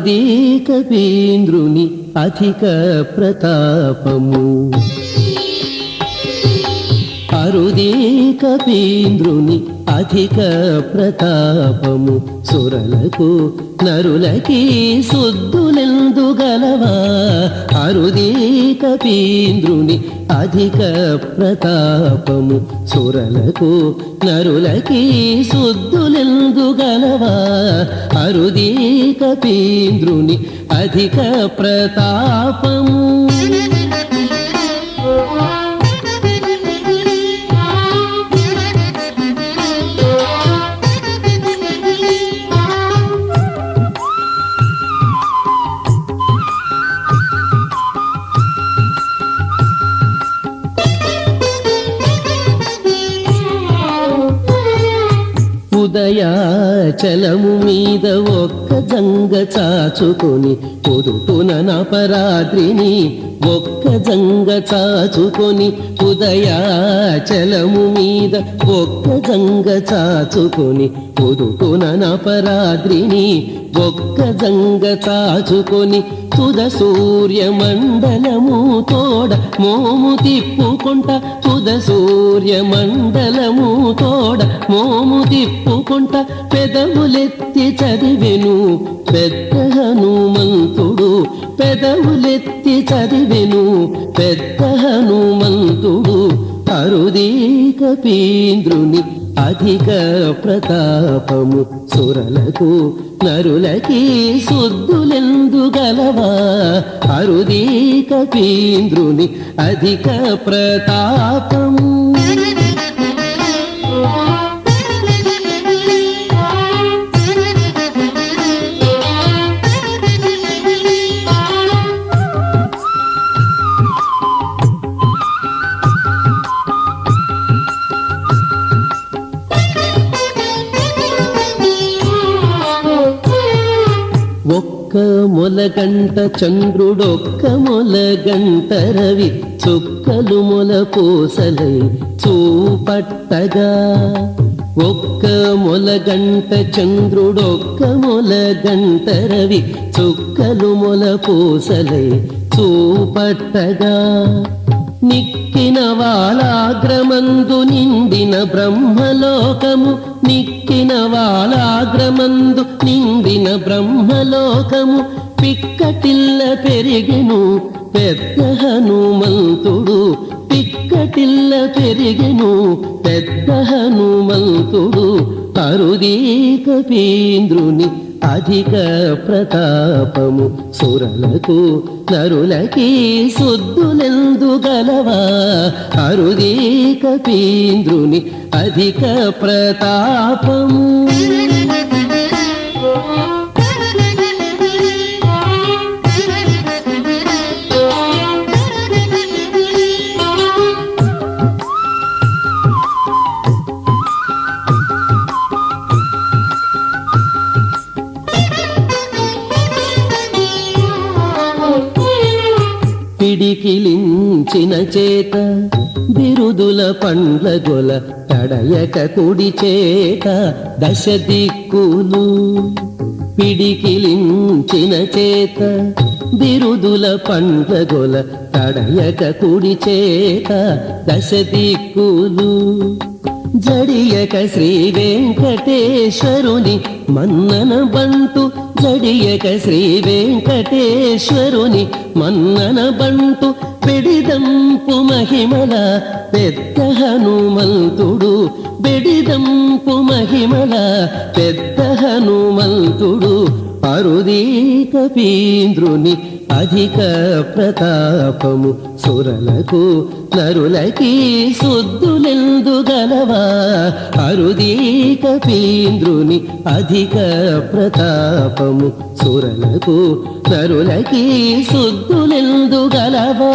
అరుదీ కపీంద్రుని అధిక ప్రతాపము అరుదీ కపీంద్రుని అధిక ప్రతాపము సురలకు నరులకి శుద్ధులెందు గలవా అరుదీ కపీంద్రుని అధిక ప్రతాపము సురలకు నరులకి శుద్ధులెందు గలవా అరుదీ కపీంద్రుని అధిక ప్రతాపము ఉదయాచలము మీద ఒక్క జంగ చాచుకొని పొదుపున నపరాద్రిని ఒక్క జంగ చాచుకొని ఉదయాచలము మీద ఒక్క జంగ చాచుకొని పొదుపున నపరాద్రిని ఒక్క జంగ చాచుకొని తుద సూర్యమండలము తోడ మోము తిప్పుకొంట తుద సూర్యమండలము తోడ మోము తిప్పుకొంట పెదవులెత్తి చదివెను పెద్ద హనుమంతుడు పెదవులెత్తి చదివెను పెద్ద హనుమంతుడు అరుదీ కపీంద్రుని అధిక ప్రతాపము సురలకు నరులకి శుద్ధులెందు గలవా అరుదీ కపీంద్రుని అధిక ప్రతాపము ఒక్క మొలగంట చంద్రుడొక్క మొలగంట రవి చుక్కలు మొల పూసలై చూపట్టగా ఒక్క మొలగంట చంద్రుడొక్క మొలగంట రవి చుక్కలు మొల పూసలై చూపట్టగా నిక్కిన వాలాగ్రమందు నిండిన బ్రహ్మలోకము నిక్కిన వాలాగ్రమందు నిండిన బ్రహ్మలోకము పిక్కటిల్ల పెరిగెను పెద్ద హనుమంతుడు పిక్కటిల్ల పెరిగెను పెద్ద హనుమంతుడు అరుదీ కపీంద్రుని అధిక ప్రతాపము సురలకు నరులకి శుద్ధులెందు గలవా అరుదీ కపీంద్రుని అధిక ప్రతాపము పిడికిలించిన చేత బిరుదుల పండ్ల గొల తడయక కుడి చేత దశ దిక్కులు పిడికిలించిన చేత బిరుదుల పండ్ల గొల తడయక కుడి చేత దశ దిక్కులు జడియక శ్రీ వెంకటేశ్వరుని మన్నన బంటు జడియక శ్రీ వెంకటేశ్వరుని మన్నన బంటు బెడిదంపు మహిమల పెద్ద హనుమంతుడు బెడిదంపు మహిమల పెద్ద హనుమంతుడు అరుదీ కపీంద్రుని అధిక ప్రతాపము సురలకు నరులకి శుద్ధులెందు గలవా అరుదీ కపీంద్రుని అధిక ప్రతాపము సురలకు నరులకి శుద్ధులెందు గలవా